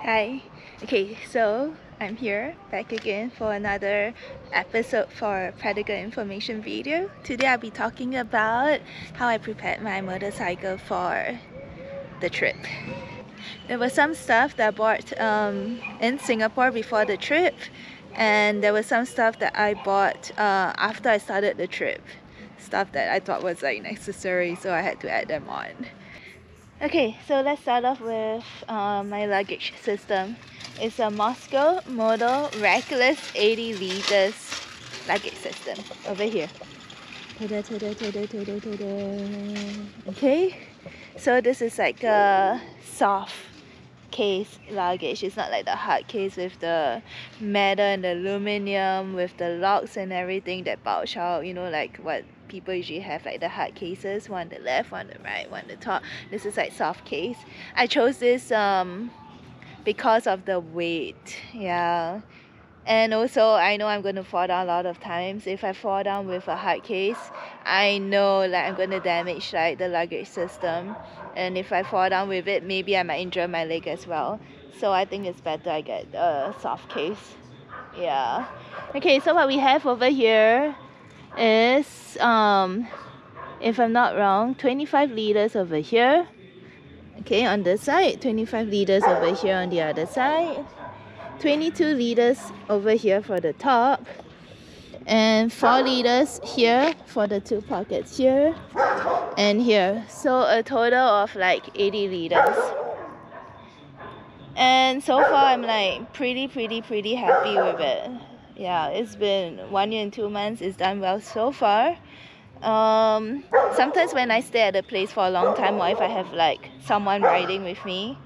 Hi. Okay, so I'm here back again for another episode for practical information video. Today I'll be talking about how I prepared my motorcycle for the trip. There was some stuff that I bought in Singapore before the trip, and there was some stuff that I bought after I started the trip. Stuff that I thought was like necessary, so I had to add them on. Okay, so let's start off with my luggage system. It's a Mosko Moto Reckless 80 liters luggage system over here. Okay, so this is like a soft case luggage. It's not like the hard case with the metal and the aluminum with the locks and everything that bulge out, you know, like what people usually have, like the hard cases, one on the left, one on the right, one on the top. This is like soft case. I chose this because of the weight, yeah. And also I know I'm going to fall down a lot of times. If I fall down with a hard case, I know like I'm going to damage like the luggage system, and if I fall down with it, maybe I might injure my leg as well. So I think it's better I get a soft case. Yeah. Okay, so what we have over here is if I'm not wrong, 25 liters over here. Okay, on this side, 25 liters over here on the other side, 22 liters over here for the top, and 4 liters here for the two pockets here and here. So a total of like 80 liters. And so far I'm like pretty happy with it. Yeah, it's been 1 year and 2 months. It's done well so far. Sometimes when I stay at a place for a long time, or if I have like someone riding with me,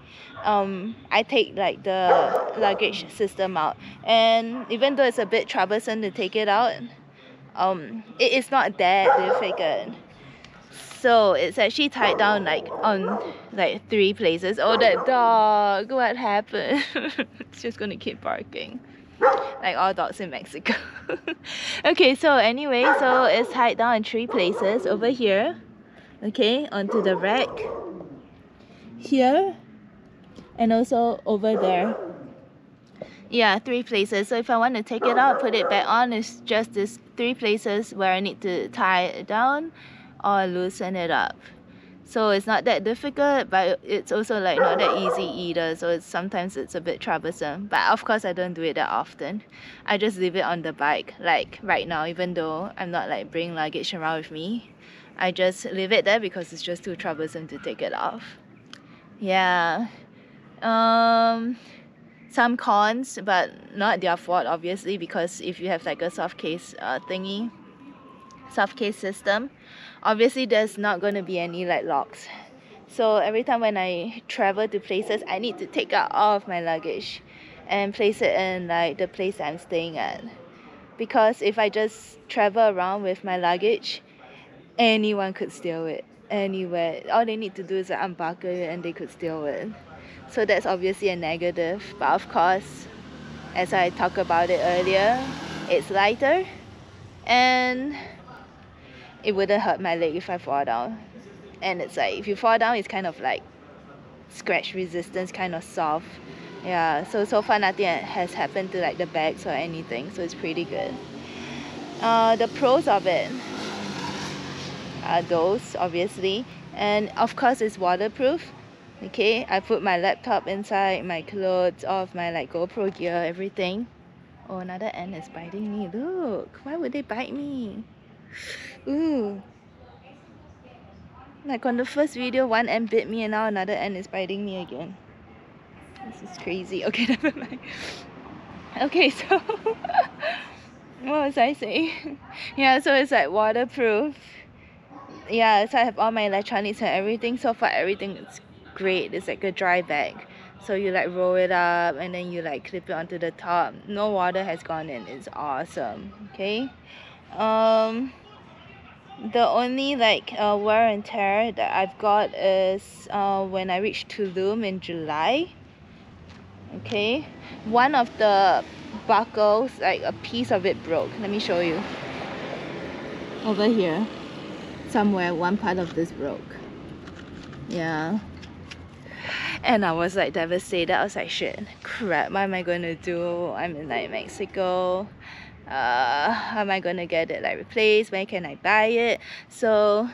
I take like the luggage system out, and even though it's a bit troublesome to take it out, it is not that difficult. So it's actually tied down like on like 3 places. Oh, that dog, what happened? It's just gonna keep barking like all dogs in Mexico. Okay, so anyway, so it's tied down in 3 places over here, okay, onto the rack here, and also over there. Yeah, 3 places. So if I want to take it out, put it back on, it's just these 3 places where I need to tie it down or loosen it up. So it's not that difficult, but it's also like not that easy either. So sometimes it's a bit troublesome. But of course I don't do it that often. I just leave it on the bike, like right now, even though I'm not like bringing luggage around with me. I just leave it there because it's just too troublesome to take it off. Yeah. Some cons, but not their fault obviously, because if you have like a soft case thingy, soft case system, obviously there's not going to be any like locks. So every time when I travel to places, I need to take out all of my luggage and place it in like the place I'm staying at. Because if I just travel around with my luggage, anyone could steal it anywhere. All they need to do is unbuckle it and they could steal it. So that's obviously a negative. But of course, as I talked about it earlier, it's lighter and it wouldn't hurt my leg if I fall down. And it's like, if you fall down, it's kind of like scratch resistance, kind of soft. Yeah, so far nothing has happened to like the bags or anything, so it's pretty good. The pros of it are those, obviously, and of course it's waterproof. Okay, I put my laptop inside, my clothes, all of my like Gopro gear, everything. Oh, another ant is biting me. Look, why would they bite me? Ooh. Like on the first video, one ant bit me and now another ant is biting me again. This is crazy. Okay, never mind. Okay, so what was I saying? Yeah, so it's like waterproof. Yeah, so I have all my electronics and everything. So far everything is great. It's like a dry bag. So you like roll it up and then you like clip it onto the top. No water has gone in. It's awesome. Okay. The only like wear and tear that I've got is when I reached Tulum in July. Okay, one of the buckles, like a piece of it broke. Let me show you. Over here, somewhere, one part of this broke. Yeah. And I was like devastated. I was like, shit, crap, what am I gonna do? I'm in like Mexico. How am I gonna get it like replaced? When can I buy it? So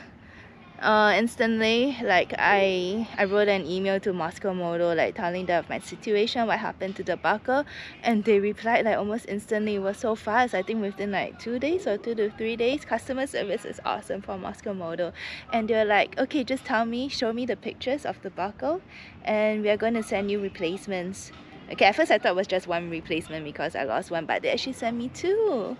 instantly, like I wrote an email to Mosko Moto, like telling them of my situation, what happened to the buckle, and they replied like almost instantly. It was so fast. I think within like 2 days or 2 to 3 days. Customer service is awesome for Mosko Moto, and they're like, okay, just tell me, show me the pictures of the buckle, and we are going to send you replacements. Okay, at first I thought it was just one replacement because I lost one, but they actually sent me 2.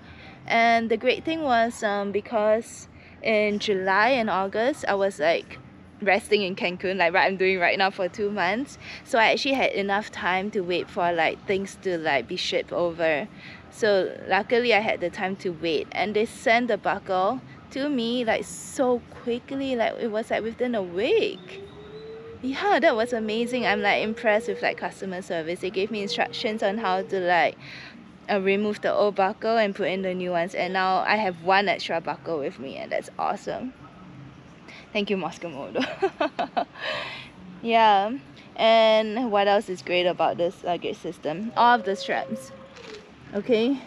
And the great thing was because in July and August I was like resting in Cancun, like what I'm doing right now, for 2 months. So I actually had enough time to wait for like things to like be shipped over. So luckily I had the time to wait, and they sent the buckle to me like so quickly, like it was like within a week. Yeah, that was amazing. I'm like impressed with like customer service. They gave me instructions on how to like remove the old buckle and put in the new ones, and now I have 1 extra buckle with me, and that's awesome. Thank you, Mosko Moto. Yeah, and what else is great about this luggage system? All of the straps. Okay,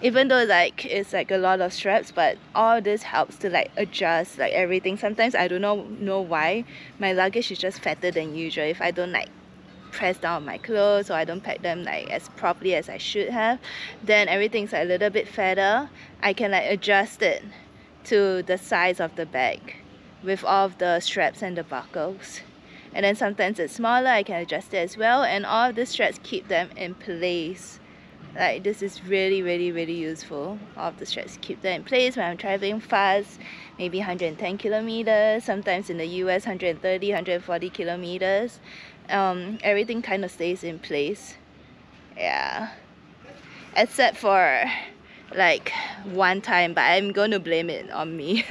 even though like it's like a lot of straps, but all this helps to like adjust like everything. Sometimes I don't know why my luggage is just fatter than usual. If I don't like press down my clothes, or I don't pack them like as properly as I should have, then everything's like a little bit fatter. I can like adjust it to the size of the bag with all of the straps and the buckles. And then sometimes it's smaller, I can adjust it as well, and all of the straps keep them in place. Like this is really useful. All of the straps keep them in place when I'm traveling fast, maybe 110 kilometers, sometimes in the US 130, 140 kilometers. Everything kind of stays in place. Yeah, except for like one time, but I'm gonna blame it on me.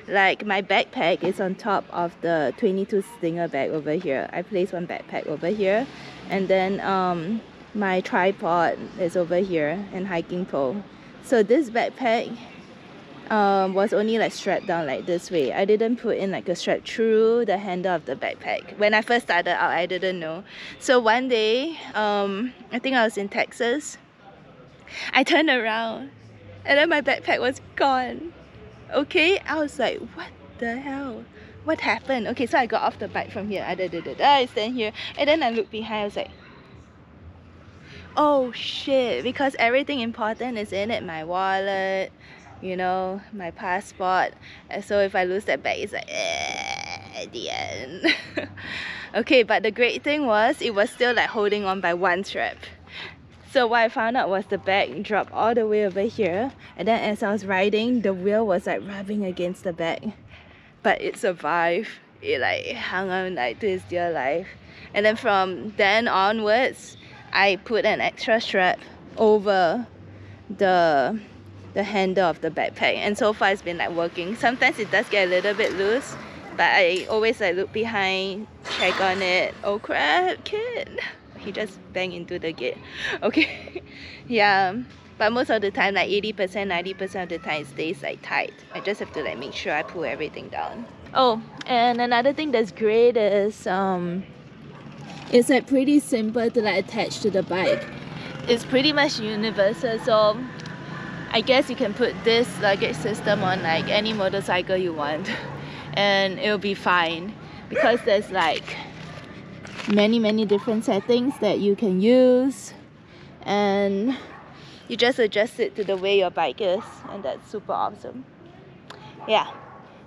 Like my backpack is on top of the 22 Stinger bag over here. I placed one backpack over here, and then my tripod is over here and hiking pole. So this backpack was only like strapped down like this way. I didn't put in like a strap through the handle of the backpack. When I first started out, I didn't know. So one day, I think I was in Texas, I turned around and then my backpack was gone. Okay, I was like, what the hell? What happened? Okay, so I got off the bike from here. I stand here, and then I looked behind. I was like, oh shit, because everything important is in it. My wallet, you know, my passport. And so if I lose that bag, it's like at the end. Okay, but the great thing was it was still like holding on by 1 strap. So what I found out was the bag dropped all the way over here, and then as I was riding, the wheel was like rubbing against the bag, but it survived. It like hung on like to its dear life. And then from then onwards, I put an extra strap over the handle of the backpack, and so far it's been like working. Sometimes it does get a little bit loose, but I always like look behind, check on it. Oh crap, kid! He just banged into the gate. Okay. Yeah, but most of the time, like 80%, 90% of the time, it stays like tight. I just have to like make sure I pull everything down. Oh, and another thing that's great is it's like pretty simple to like attach to the bike. It's pretty much universal, so I guess you can put this luggage system on like any motorcycle you want and it'll be fine, because there's like many different settings that you can use, and you just adjust it to the way your bike is, and that's super awesome. Yeah,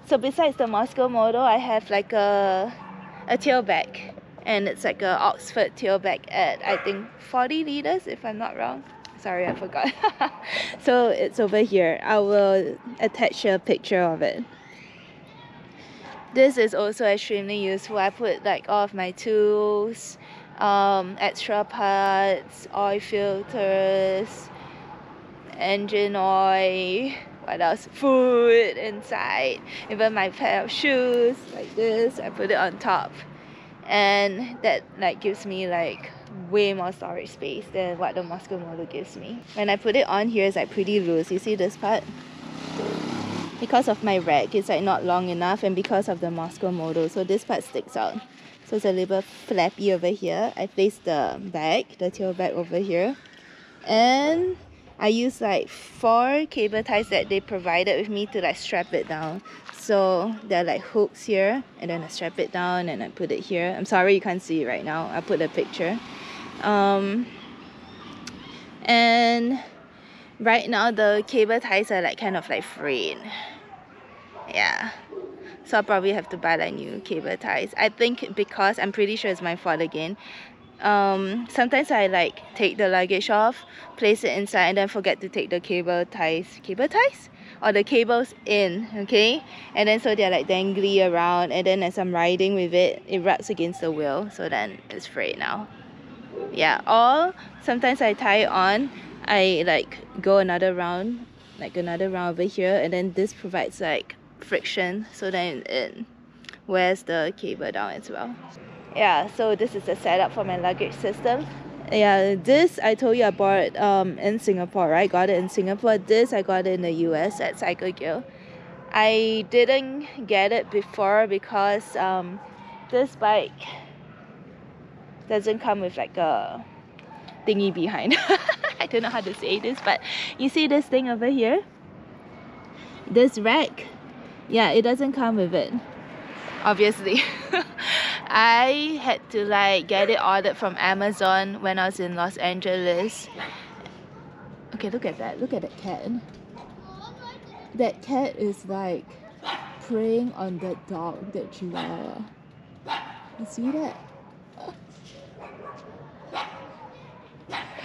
so besides the Mosko Moto, I have like a tail bag, and it's like a Oxford tail bag at I think 40 liters if I'm not wrong. Sorry, I forgot. So it's over here. I will attach a picture of it. This is also extremely useful. I put like all of my tools, extra parts, oil filters, engine oil, what else, food inside, even my pair of shoes like this, I put it on top, and that like gives me like way more storage space than what the Mosko Moto gives me. When I put it on here, it's like pretty loose. You see this part? Because of my rack, it's like not long enough, and because of the Mosko Moto, so this part sticks out. so it's a little bit flappy over here. I placed the bag, the tail bag over here, and I used like 4 cable ties that they provided with me to like strap it down. So there are like hooks here, and then I strap it down and I put it here. I'm sorry you can't see it right now. I put a picture. And right now the cable ties are like kind of like frayed. Yeah, so I'll probably have to buy like new cable ties. I think because I'm pretty sure it's my fault again. Sometimes I like take the luggage off, place it inside, and then forget to take the cable ties or the cables in, okay? And then so they're like dangly around, and then as I'm riding with it, it rubs against the wheel, so then it's frayed now. Yeah, or sometimes I tie it on, I like go another round over here, and then this provides like friction, so then it wears the cable down as well. Yeah, so this is the setup for my luggage system. Yeah, this I told you I bought in Singapore, right? Got it in Singapore. This I got it in the US at Cycle Gear. I didn't get it before because this bike doesn't come with like a thingy behind. I don't know how to say this, but you see this thing over here? This rack? Yeah, it doesn't come with it, obviously. I had to like get it ordered from Amazon when I was in Los Angeles. Okay, look at that. Look at that cat. That cat is like preying on that dog, that chihuahua. You see that?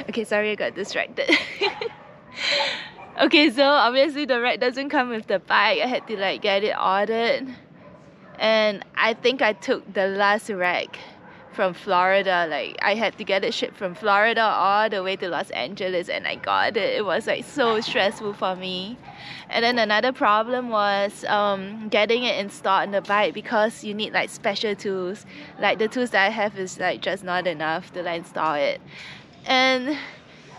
Okay, sorry I got distracted. Okay, so obviously the rack doesn't come with the bike. I had to like get it ordered. And I think I took the last rack from Florida. Like I had to get it shipped from Florida all the way to Los Angeles, and I got it. It was like so stressful for me. And then another problem was getting it installed on the bike, because you need like special tools. Like the tools that I have is like just not enough to like install it. And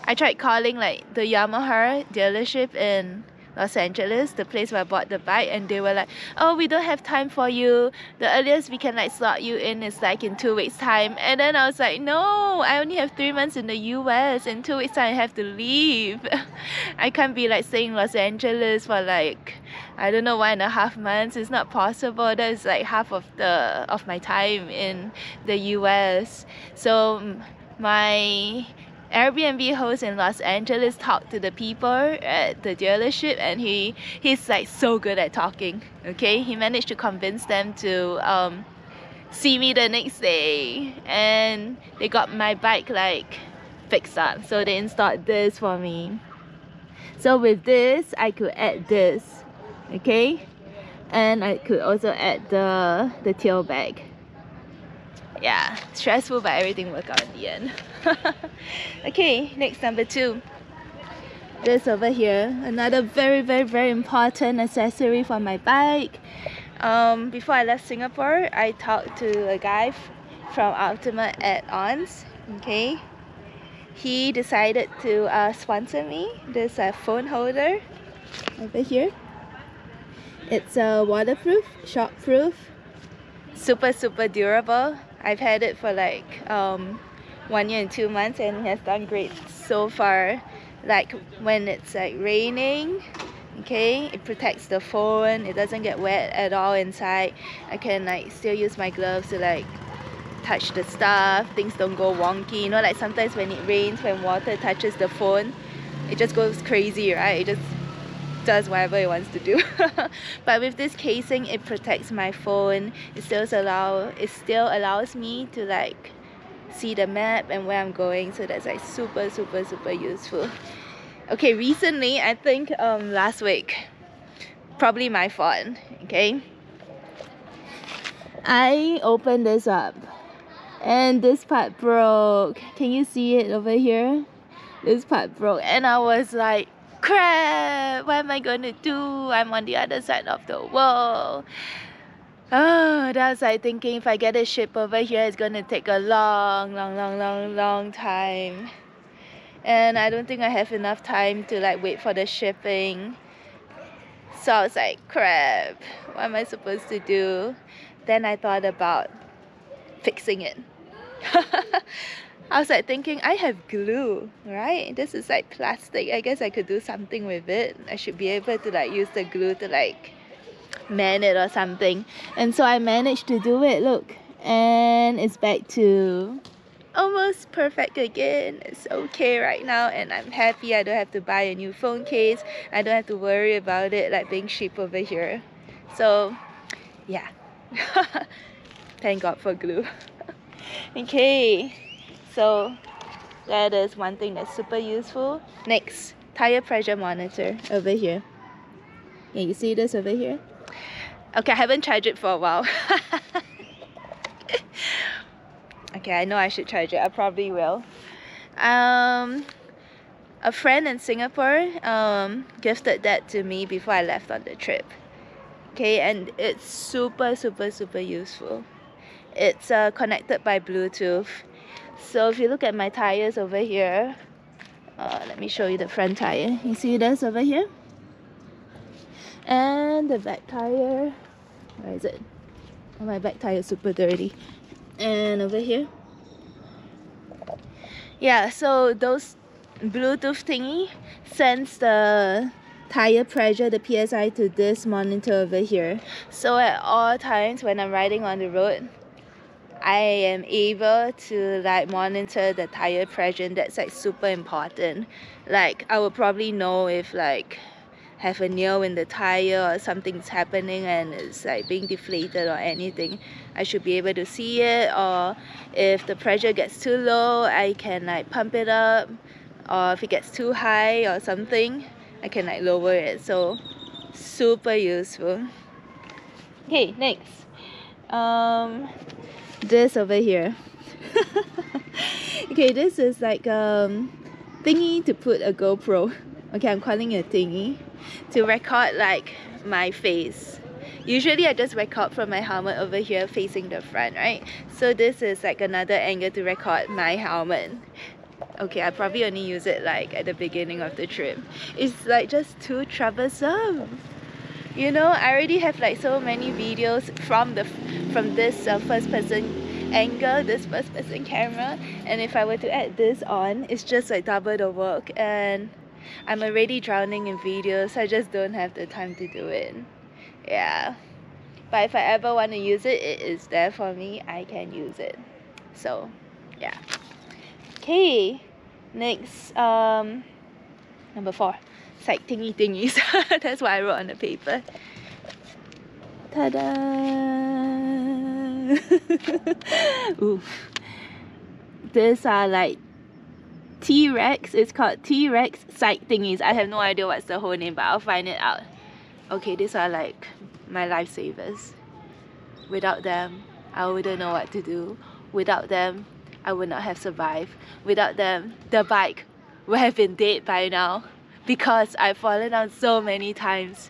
I tried calling like the Yamaha dealership in Los Angeles, the place where I bought the bike, and they were like, oh, we don't have time for you. The earliest we can like slot you in is like in 2 weeks time. And then I was like, no, I only have 3 months in the US. In 2 weeks time I have to leave. I can't be like staying in Los Angeles for like, I don't know, 1.5 months. It's not possible. That's like half of my time in the US. So my Airbnb host in Los Angeles talked to the people at the dealership, and he's like so good at talking. Okay, he managed to convince them to see me the next day, and they got my bike like fixed up. So they installed this for me. So with this I could add this, okay, and I could also add the tail bag. Yeah, stressful, but everything worked out in the end. Okay, next, number 2. This over here, another very important accessory for my bike. Before I left Singapore, I talked to a guy from Ultimate Add-ons. Okay, he decided to sponsor me this phone holder over here. It's waterproof, shockproof, super durable. I've had it for like 1 year and 2 months, and it has done great so far. Like when it's like raining, okay, it protects the phone, it doesn't get wet at all inside. I can like still use my gloves to like touch the stuff, things don't go wonky. You know, like sometimes when it rains, when water touches the phone, it just goes crazy, right? It just does whatever it wants to do. But with this casing, it protects my phone. It still allows me to like see the map and where I'm going, so that's like super useful. Okay, recently, I think last week, probably my fault, okay, I opened this up and this part broke. Can you see it over here? This part broke, and I was like, crap, what am I gonna do? I'm on the other side of the world. Oh, that was like thinking, if I get it shipped over here, it's gonna take a long time, and I don't think I have enough time to like wait for the shipping. So I was like, crap, what am I supposed to do? Then I thought about fixing it. I was like thinking, I have glue, right? This is like plastic. I guess I could do something with it. I should be able to like use the glue to like mend it or something. And so I managed to do it, look. And it's back to almost perfect again. It's okay right now, and I'm happy. I don't have to buy a new phone case. I don't have to worry about it like being cheap over here. So yeah. Thank God for glue. Okay, so that is one thing that's super useful. Next, tire pressure monitor over here. Can you see this over here? Okay, I haven't charged it for a while. Okay, I know I should charge it. I probably will. A friend in Singapore gifted that to me before I left on the trip. Okay, and it's super useful. It's connected by Bluetooth. So if you look at my tires over here, let me show you the front tire. You see this over here? And the back tire, where is it? Oh, my back tire is super dirty. And over here. Yeah, so those Bluetooth thingy sends the tire pressure, the PSI, to this monitor over here. So at all times when I'm riding on the road, I am able to like monitor the tire pressure, and that's like super important. Like I will probably know if like have a nail in the tire or something's happening and it's like being deflated or anything. I should be able to see it, or if the pressure gets too low, I can like pump it up, or if it gets too high or something, I can like lower it. So super useful. Okay, next. This over here. Okay, this is like thingy to put a GoPro. Okay, I'm calling it a thingy to record like my face. Usually I just record from my helmet over here facing the front, right? So this is like another angle to record my helmet. Okay, I probably only use it like at the beginning of the trip. It's like just too troublesome. You know, I already have like so many videos from this first person angle, this first person camera, and if I were to add this on, it's just like double the work, and I'm already drowning in videos. I just don't have the time to do it. Yeah, but if I ever want to use it, it is there for me. I can use it. So yeah. Okay, next, number 4, side thingies. That's what I wrote on the paper. Ta-da! Ooh. These are like Trex. It's called Trex side thingies. I have no idea what's the whole name, but I'll find it out. Okay, these are like my lifesavers. Without them, I wouldn't know what to do. Without them, I would not have survived. Without them, the bike would have been dead by now, because I've fallen down so many times.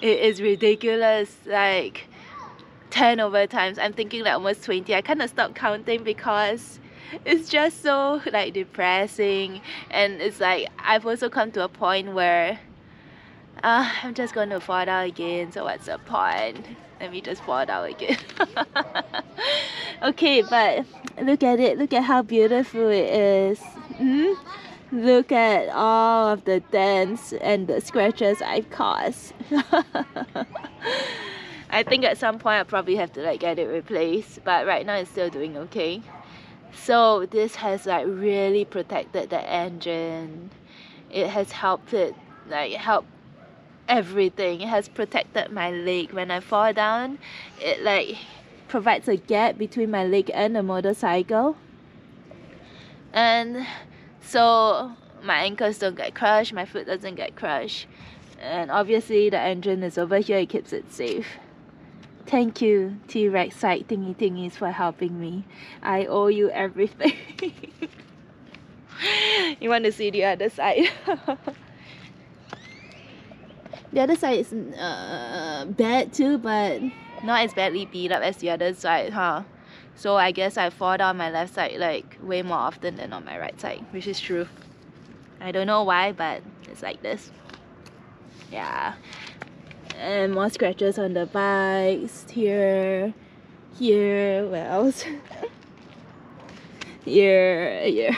It is ridiculous, like 10 over times. I'm thinking like almost 20. I kind of stopped counting because it's just so like depressing, and it's like I've also come to a point where I'm just going to fall down again, so what's the point? Let me just fall down again. Okay, but look at it. Look at how beautiful it is. Look at all of the dents and the scratches I've caused. I think at some point I'll probably have to like get it replaced, but right now it's still doing okay. So this has like really protected the engine. It has helped it like help everything. It has protected my leg. When I fall down, it like provides a gap between my leg and the motorcycle, and so my ankles don't get crushed, my foot doesn't get crushed, and obviously the engine is over here. It keeps it safe. Thank you, Trex side thingies, for helping me. I owe you everything. You want to see the other side? The other side is bad too, but not as badly beat up as the other side, huh? So I guess I fall down my left side like way more often than on my right side, which is true. I don't know why, but it's like this. Yeah. And more scratches on the bikes here. Here, where else? Here.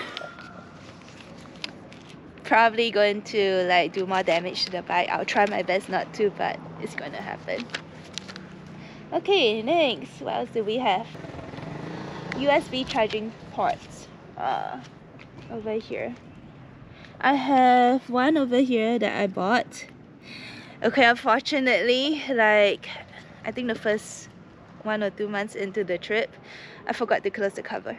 Probably going to like do more damage to the bike. I'll try my best not to, but it's gonna happen. Okay, next, what else do we have? USB charging ports over here. I have one over here that I bought. Okay, unfortunately, like I think the first 1 or 2 months into the trip, I forgot to close the cover.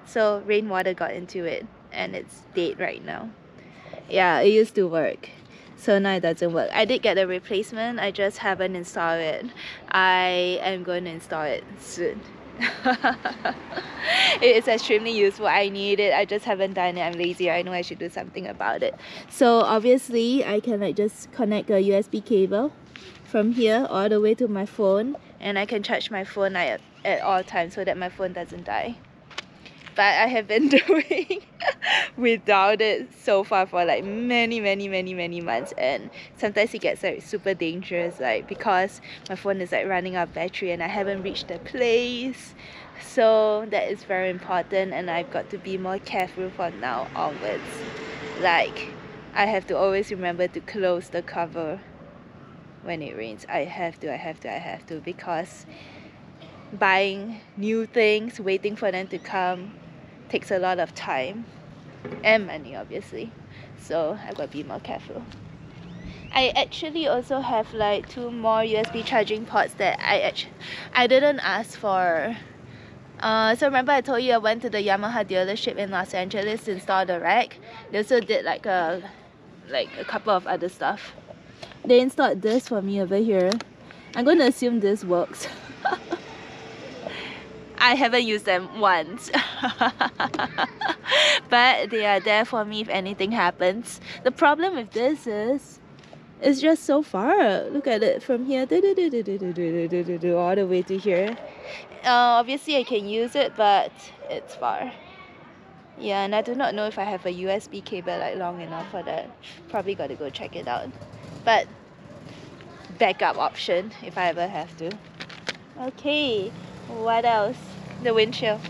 So rainwater got into it and it's dead right now. Yeah, it used to work. So now it doesn't work. I did get a replacement, I just haven't installed it. I am going to install it soon. It is extremely useful. I need it. I just haven't done it. I'm lazy. I know I should do something about it. So obviously I can like just connect a USB cable from here all the way to my phone, and I can charge my phone at all times so that my phone doesn't die. But I have been doing without it so far for like many months, and sometimes it gets like super dangerous, like because my phone is like running out of battery and I haven't reached the place. So that is very important, and I've got to be more careful from now onwards. Like I have to always remember to close the cover when it rains. I have to, because buying new things, waiting for them to come, takes a lot of time and money, obviously. So I've got to be more careful. I actually also have like 2 more USB charging ports that I didn't ask for. So remember I told you I went to the Yamaha dealership in Los Angeles to install the rack. They also did like a couple of other stuff. They installed this for me over here. I'm going to assume this works. I haven't used them once. But they are there for me if anything happens. The problem with this is it's just so far. Look at it from here all the way to here. Obviously I can use it, but it's far. Yeah, and I do not know if I have a USB cable like long enough for that. Probably got to go check it out. But backup option if I ever have to. Okay, what else? The windshield.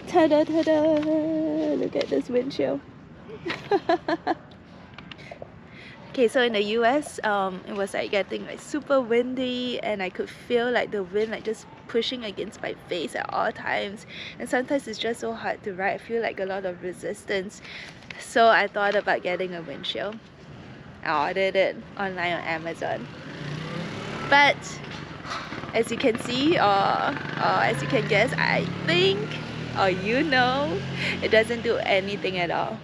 Ta-da, ta-da! Look at this windshield. Okay, so in the US, it was like getting like super windy, and I could feel like the wind like just pushing against my face at all times, and sometimes it's just so hard to ride. I feel like a lot of resistance. So I thought about getting a windshield. I ordered it online on Amazon. But as you can see, or as you can guess, I think, or you know, it doesn't do anything at all.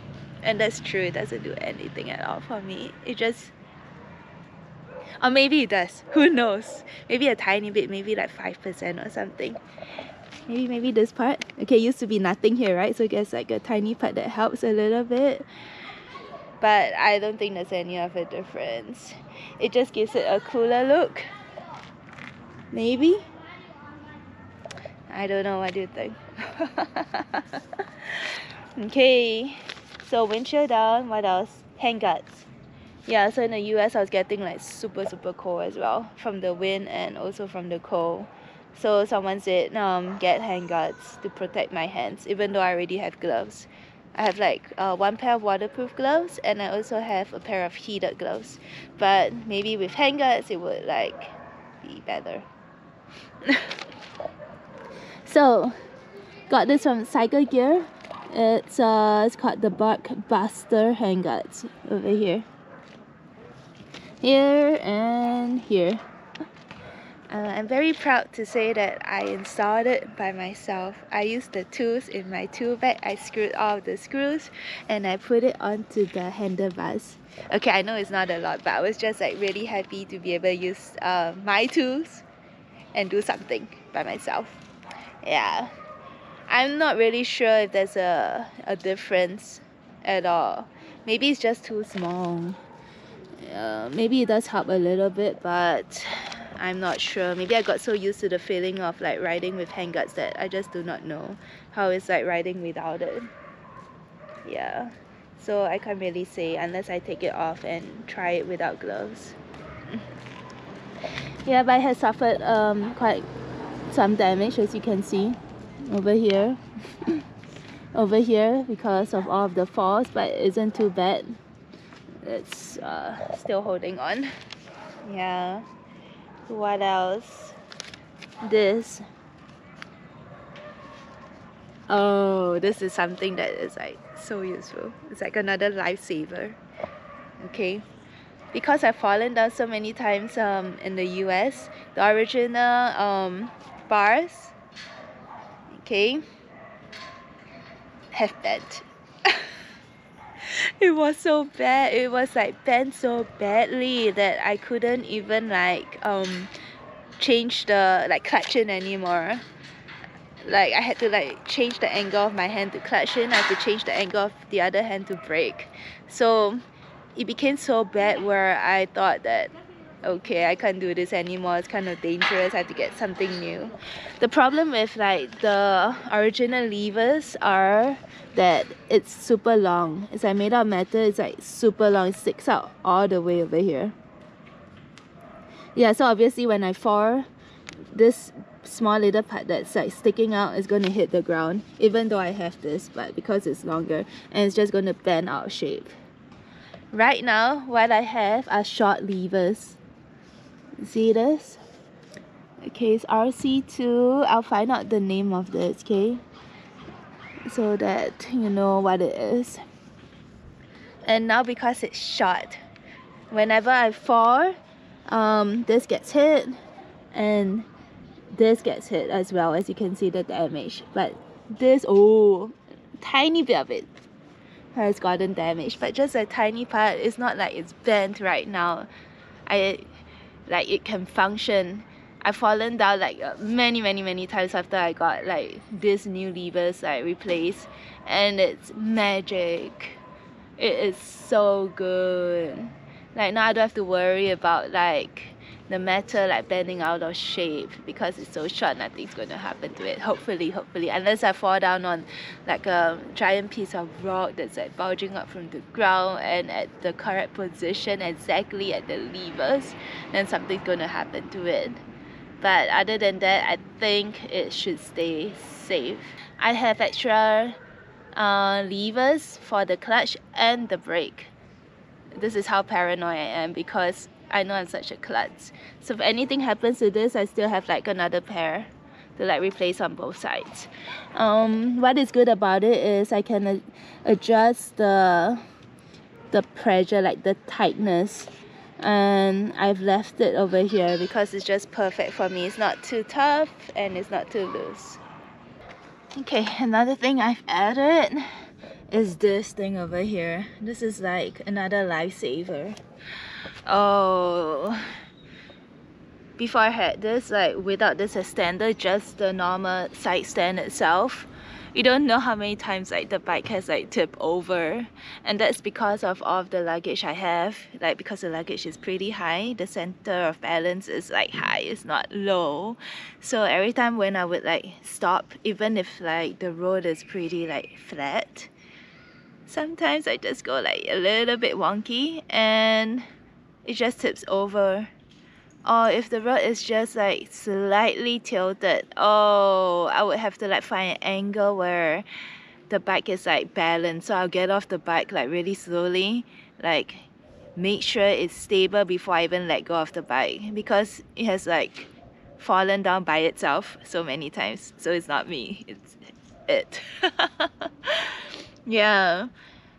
And that's true, it doesn't do anything at all for me. It just, or maybe it does, who knows? Maybe a tiny bit, maybe like 5% or something. Maybe this part. Okay, it used to be nothing here, right? So I guess like a tiny part that helps a little bit. But I don't think there's any of a difference. It just gives it a cooler look. Maybe? I don't know, what do you think? Okay, so windshield down, what else? Handguards. Yeah, so in the US I was getting like super cold as well, from the wind and also from the cold. So someone said, get handguards to protect my hands, even though I already have gloves. I have like 1 pair of waterproof gloves, and I also have a pair of heated gloves. But maybe with handguards it would like be better. So got this from Cycle Gear. It's called the Barkbuster handguards over here. Here and here. I'm very proud to say that I installed it by myself. I used the tools in my tool bag. I screwed all the screws and I put it onto the handlebars. Okay, I know it's not a lot, but I was just like really happy to be able to use my tools and do something by myself. Yeah, I'm not really sure if there's a difference at all. Maybe it's just too small. Maybe it does help a little bit, but I'm not sure. Maybe I got so used to the feeling of like riding with handguards that I just do not know how it's like riding without it. Yeah, so I can't really say unless I take it off and try it without gloves. Yeah, but I had suffered quite some damage, as you can see over here. Over here because of all of the falls, but it isn't too bad. It's still holding on. Yeah. What else? This. Oh, this is something that is like so useful. It's like another lifesaver. Okay. Because I've fallen down so many times in the US, the original bars, okay, have bent. It was so bad. It was like bent so badly that I couldn't even like change the like clutch in anymore. Like I had to like change the angle of my hand to clutch in. I had to change the angle of the other hand to brake. So it became so bad where I thought that, okay, I can't do this anymore. It's kind of dangerous. I have to get something new. The problem with like the original levers are that it's super long. It's like made out of metal. It's like super long. It sticks out all the way over here. Yeah, so obviously when I fall, this small little part that's like sticking out is going to hit the ground, even though I have this, but because it's longer, and it's just going to bend out of shape. Right now, what I have are short levers. See this? Okay, it's RC2. I'll find out the name of this, okay? So that you know what it is. And now because it's short, whenever I fall, this gets hit and this gets hit as well, as you can see the damage. But this, oh, tiny bit of it has gotten damaged, but just a tiny part. It's not like it's bent right now. Like it can function. I've fallen down like many times after I got like these new levers like replaced, and it's magic. It is so good. Like now I don't have to worry about like the metal like bending out of shape because it's so short. Nothing's gonna happen to it, hopefully, unless I fall down on like a giant piece of rock that's like bulging up from the ground and at the correct position exactly at the levers, then something's gonna happen to it. But other than that, I think it should stay safe. I have extra levers for the clutch and the brake. This is how paranoid I am because I know I'm such a klutz. So if anything happens to this, I still have like another pair to like replace on both sides. What is good about it is I can adjust the pressure, like the tightness, and I've left it over here because it's just perfect for me. It's not too tough and it's not too loose. Okay, another thing I've added is this thing over here. This is like another lifesaver. Oh, before I had this, like without this extender, just the normal side stand itself, you don't know how many times like the bike has like tipped over, and that's because of all of the luggage I have. Like because the luggage is pretty high, the center of balance is like high, it's not low. So every time when I would like stop, even if like the road is pretty like flat, sometimes I just go like a little bit wonky and it just tips over. Or if the road is just like slightly tilted, oh, I would have to like find an angle where the bike is like balanced. So I'll get off the bike like really slowly, like make sure it's stable before I even let go of the bike, because it has like fallen down by itself so many times. So it's not me, it's it. Yeah.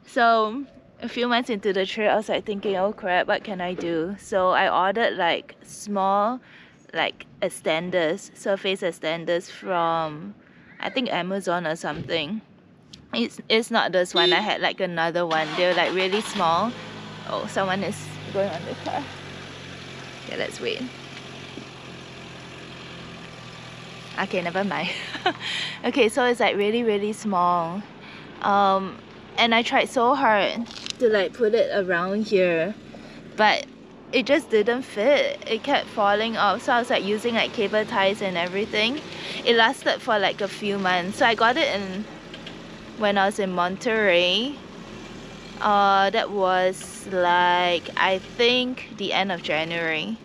So a few months into the trip, I was like thinking, oh crap, what can I do? So I ordered like small like extenders, surface extenders from I think Amazon or something. It's not this one. I had like another one. They're like really small. Oh, someone is going on the car. Okay, let's wait. Okay, never mind. Okay, so it's like really small. And I tried so hard to like put it around here, but it just didn't fit. It kept falling off. So I was like using like cable ties and everything. It lasted for like a few months. So I got it when I was in Monterey. That was like I think the end of January.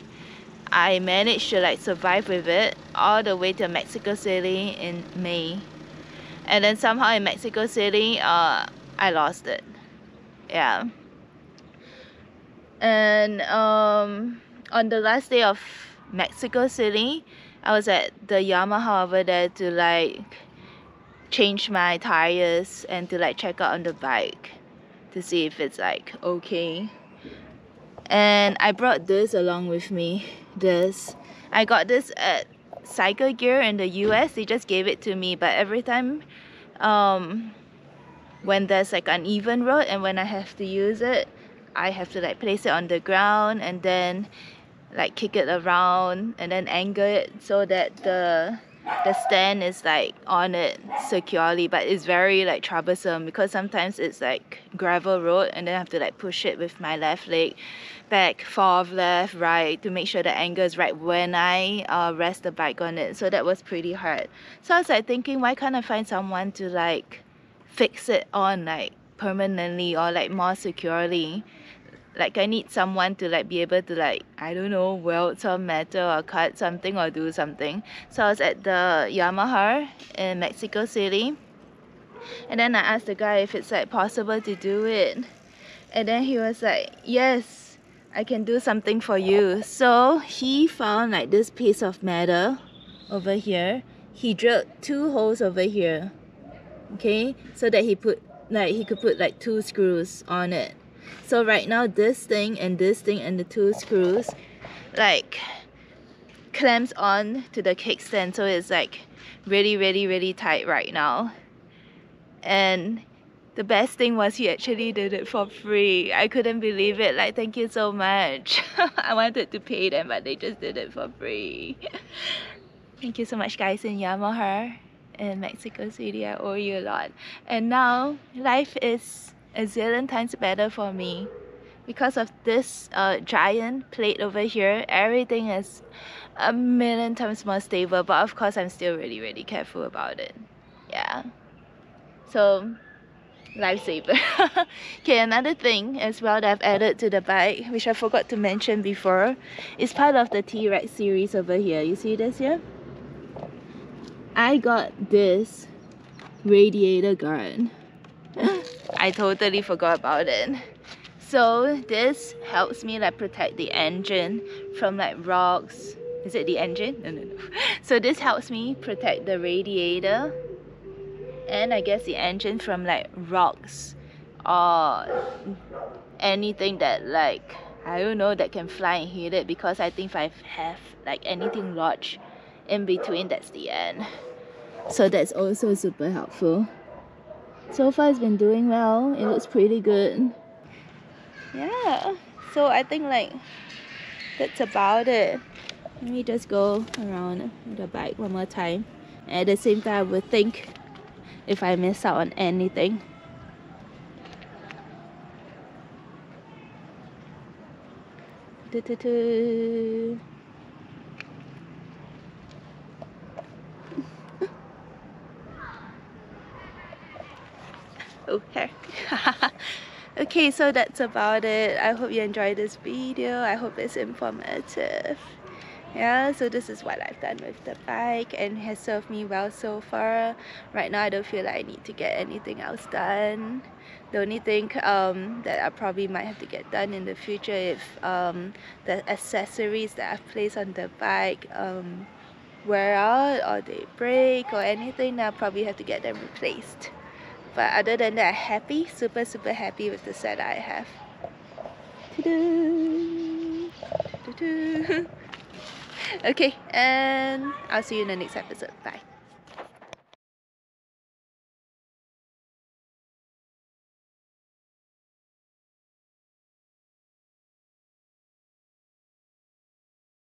I managed to like survive with it all the way to Mexico City in May. And then somehow in Mexico City, I lost it. Yeah. And on the last day of Mexico City, I was at the Yamaha over there to like change my tires and to like check out on the bike to see if it's like okay. And I brought this along with me. I got this at Cycle Gear in the US. They just gave it to me, but every time when there's like uneven road and when I have to use it, I have to like place it on the ground and then like kick it around and then angle it so that the stand is like on it securely. But it's very like troublesome because sometimes it's like gravel road and then I have to like push it with my left leg back, forth, left, right to make sure the angle is right when I rest the bike on it. So that was pretty hard. So I was like thinking, why can't I find someone to like fix it on like permanently or like more securely? Like I need someone to like be able to like, I don't know, weld some metal or cut something or do something. So I was at the Yamaha in Mexico City and then I asked the guy if it's like possible to do it, and then he was like, yes, I can do something for you. So he found like this piece of metal over here. He drilled 2 holes over here, okay, so that he could put like 2 screws on it. So right now this thing and the 2 screws like clamps on to the kickstand, so it's like really tight right now. And the best thing was he actually did it for free. I couldn't believe it. Like, thank you so much. I wanted to pay them, but they just did it for free. Thank you so much, guys, in Yamaha in Mexico City. I owe you a lot. And now life is a zillion times better for me because of this giant plate over here. Everything is a million times more stable, but of course I'm still really careful about it. Yeah, so lifesaver. Okay, another thing as well that I've added to the bike, which I forgot to mention before, is part of the Trex series over here. You see this here? I got this radiator guard. I totally forgot about it. So this helps me like protect the engine from like rocks. Is it the engine? No. So this helps me protect the radiator and I guess the engine from like rocks or anything that like, I don't know, that can fly and hit it, because I think if I have like anything lodged in between, that's the end. So that's also super helpful. So far it's been doing well. It looks pretty good. Yeah, so I think like that's about it. Let me just go around the bike one more time. And at the same time, I would think if I miss out on anything. Okay. Okay, so that's about it. I hope you enjoyed this video. I hope it's informative. Yeah, so this is what I've done with the bike and it has served me well so far. Right now I don't feel like I need to get anything else done. The only thing that I probably might have to get done in the future if the accessories that I've placed on the bike wear out or they break or anything, I'll probably have to get them replaced. But other than that, happy, super happy with the set I have. Okay, and I'll see you in the next episode. Bye.